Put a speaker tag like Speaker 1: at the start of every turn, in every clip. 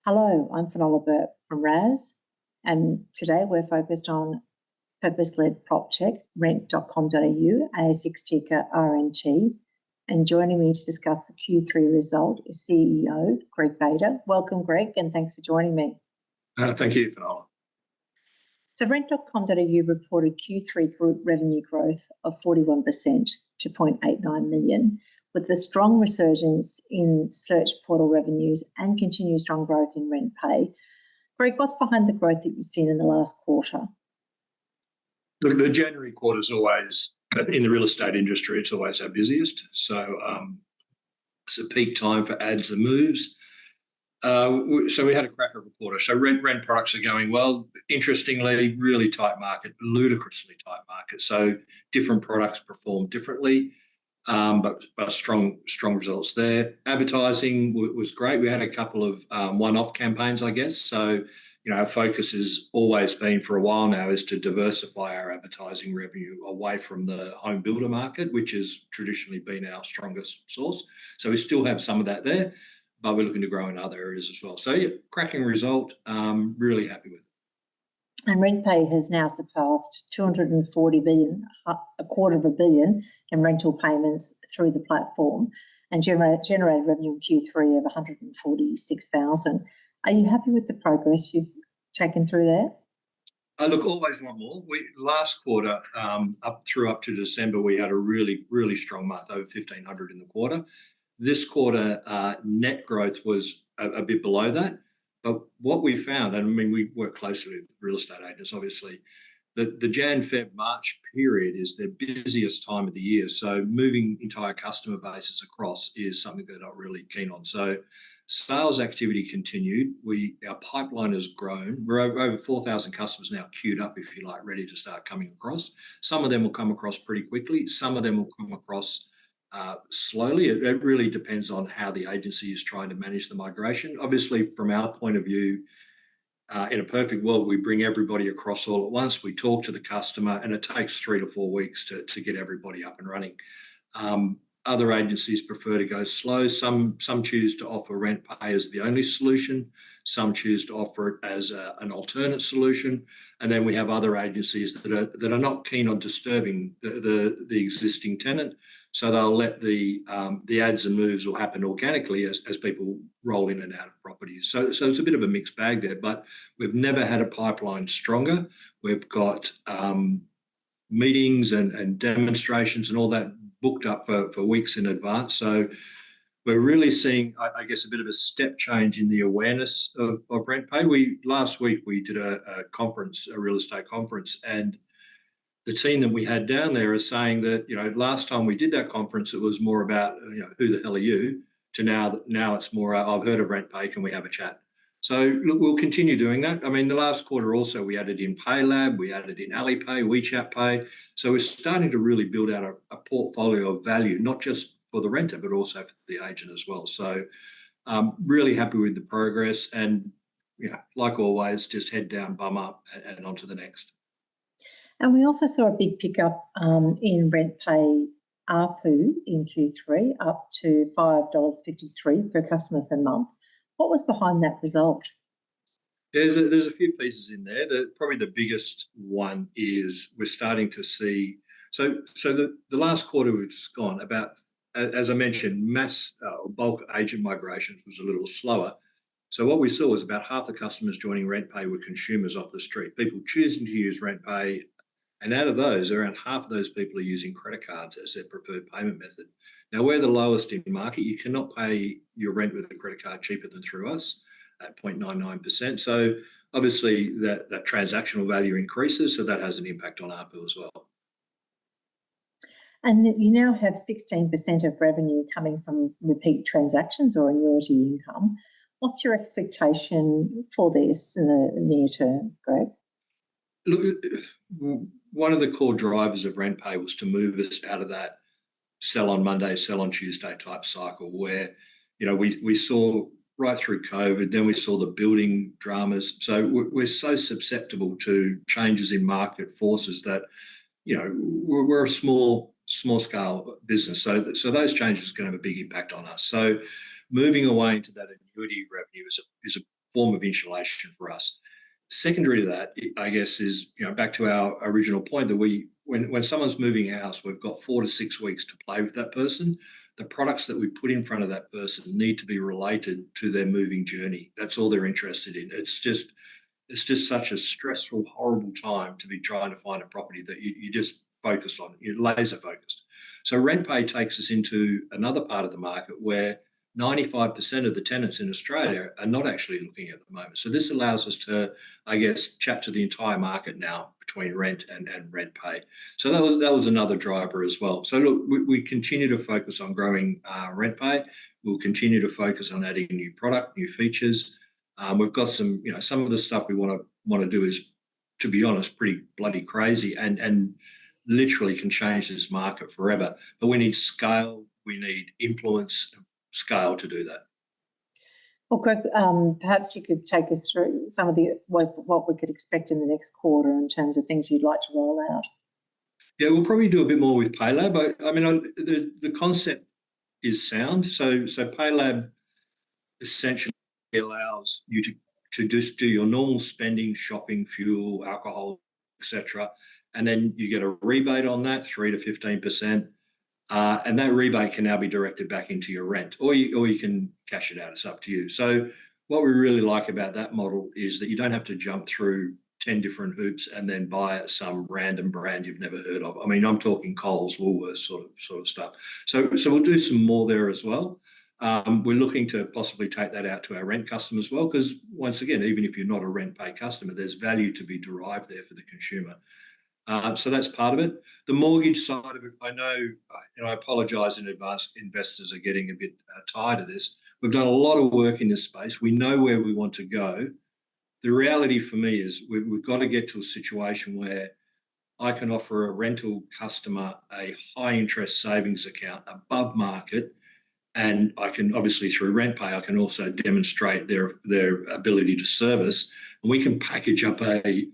Speaker 1: Hello, I'm Finola Burke from RaaS, and today we're focused on purpose-led PropTech, rent.com.au, ASX ticker RNT, and joining me to discuss the Q3 result is CEO Greg Bader. Welcome, Greg, and thanks for joining me.
Speaker 2: Thank you, Finola.
Speaker 1: So rent.com.au reported Q3 group revenue growth of 41% to 0.89 million, with a strong resurgence in search portal revenues and continued strong growth in rent pay. Greg, what's behind the growth that you've seen in the last quarter?
Speaker 2: Look, the January quarter is always, in the real estate industry, it's always our busiest. So it's a peak time for ads and moves. So we had a cracker of a quarter. So rent products are going well. Interestingly, really tight market, ludicrously tight market. So different products perform differently. But strong results there. Advertising was great. We had a couple of one-off campaigns, I guess. So, our focus has always been for a while now is to diversify our advertising revenue away from the home builder market, which has traditionally been our strongest source. So we still have some of that there, but we're looking to grow in other areas as well. So, cracking result. Really happy with it.
Speaker 1: And RentPay has now surpassed 240 billion, $250 million in rental payments through the platform, and generated revenue in Q3 of 146,000. Are you happy with the progress you've taken through there?
Speaker 2: Look, always want more. Last quarter, up to December, we had a really, really strong month, over 1,500 in the quarter. This quarter, net growth was a bit below that. But what we found, and I mean, we work closely with real estate agents, obviously, the Jan, Feb, March period is their busiest time of the year. So moving entire customer bases across is something they're not really keen on. So sales activity continued. Our pipeline has grown. We're over 4,000 customers now queued up, if you like, ready to start coming across. Some of them will come across pretty quickly. Some of them will come across slowly. It really depends on how the agency is trying to manage the migration. Obviously, from our point of view, in a perfect world, we bring everybody across all at once. We talk to the customer, and it takes 3 to 4 weeks to get everybody up and running. Other agencies prefer to go slow. Some choose to offer rent pay as the only solution. Some choose to offer it as an alternate solution. And then we have other agencies that are not keen on disturbing the existing tenant. So they'll let the ads and moves will happen organically as people roll in and out of properties. So it's a bit of a mixed bag there, but we've never had a pipeline stronger. We've got meetings and demonstrations and all that booked up for weeks in advance. So we're really seeing, I guess, a bit of a step change in the awareness of rent pay. Last week we did a conference, a real estate conference, and the team that we had down there is saying that, last time we did that conference, it was more about, who the hell are you, to now it's more, I've heard of rent pay, can we have a chat? So look, we'll continue doing that. I mean, the last quarter also, we added in PayLab, we added in Alipay, WeChat Pay. So we're starting to really build out a portfolio of value, not just for the renter, but also for the agent as well. So really happy with the progress, and, like always, just head down, bum up, and on to the next.
Speaker 1: And we also saw a big pickup in rent pay ARPU in Q3, up to $5.53 per customer per month. What was behind that result?
Speaker 2: There's a few pieces in there. Probably the biggest one is we're starting to see. So the last quarter we've just gone about, as I mentioned, mass bulk agent migrations was a little slower. So what we saw was about half the customers joining RentPay were consumers off the street, people choosing to use RentPay. And out of those, around half of those people are using credit cards as their preferred payment method. Now, we're the lowest in market. You cannot pay your rent with a credit card cheaper than through us at 0.99%. So obviously that transactional value increases, so that has an impact on ARPU as well.
Speaker 1: And you now have 16% of revenue coming from repeat transactions or annuity income. What's your expectation for this in the near term, Greg?
Speaker 2: Look, one of the core drivers of RentPay was to move us out of that sell on Monday, sell on Tuesday type cycle where, we saw right through COVID, then we saw the building dramas. So we're so susceptible to changes in market forces that, we're a small scale business. So those changes are going to have a big impact on us. So moving away into that annuity revenue is a form of insulation for us. Secondary to that, I guess, is back to our original point that when someone's moving house, we've got 4 to 6 weeks to play with that person. The products that we put in front of that person need to be related to their moving journey. That's all they're interested in. It's just such a stressful, horrible time to be trying to find a property that you just focused on. You're laser focused. So RentPay takes us into another part of the market where 95% of the tenants in Australia are not actually looking at the moment. So this allows us to, I guess, chat to the entire market now between rent and RentPay. So that was another driver as well. So look, we continue to focus on growing RentPay. We'll continue to focus on adding new product, new features. We've got some of the stuff we want to do is, to be honest, pretty bloody crazy and literally can change this market forever. But we need scale, we need influence, scale to do that.
Speaker 1: Well, Greg, perhaps you could take us through some of what we could expect in the next quarter in terms of things you'd like to roll out.
Speaker 2: Yeah, we'll probably do a bit more with PayLab. I mean, the concept is sound. So PayLab essentially allows you to just do your normal spending, shopping, fuel, alcohol, etc., and then you get a rebate on that, 3 to 15%. And that rebate can now be directed back into your rent, or you can cash it out. It's up to you. So what we really like about that model is that you don't have to jump through 10 different hoops and then buy some random brand you've never heard of. I mean, I'm talking Coles, Woolworths sort of stuff. So we'll do some more there as well. We're looking to possibly take that out to our rent customers as well, because once again, even if you're not a RentPay customer, there's value to be derived there for the consumer. So that's part of it. The mortgage side of it, I know, I apologise in advance, investors are getting a bit tired of this. We've done a lot of work in this space. We know where we want to go. The reality for me is we've got to get to a situation where I can offer a rental customer a high interest savings account above market, and I can obviously through RentPay, I can also demonstrate their ability to service, and we can package up a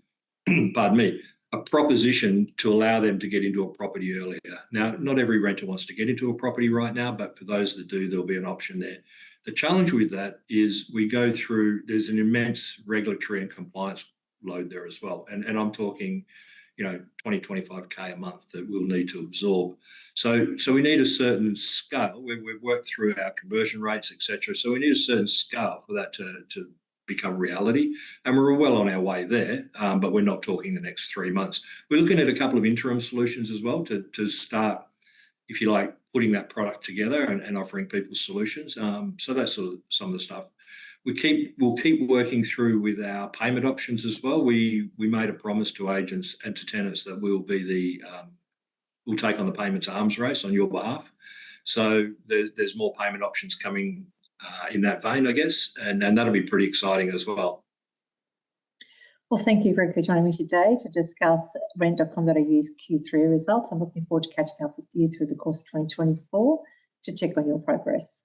Speaker 2: proposition to allow them to get into a property earlier. Now, not every renter wants to get into a property right now, but for those that do, there'll be an option there. The challenge with that is there's an immense regulatory and compliance load there as well. And I'm talking, 20, 25K a month that we'll need to absorb. So we need a certain scale. We've worked through our conversion rates, etc. So we need a certain scale for that to become reality, and we're well on our way there, but we're not talking the next 3 months. We're looking at a couple of interim solutions as well to start, if you like, putting that product together and offering people solutions. So that's sort of some of the stuff. We'll keep working through with our payment options as well. We made a promise to agents and to tenants that we'll take on the payments arms race on your behalf. So there's more payment options coming in that vein, I guess, and that'll be pretty exciting as well.
Speaker 1: Well, thank you, Greg, for joining me today to discuss rent.com.au's Q3 results. I'm looking forward to catching up with you through the course of 2024 to check on your progress.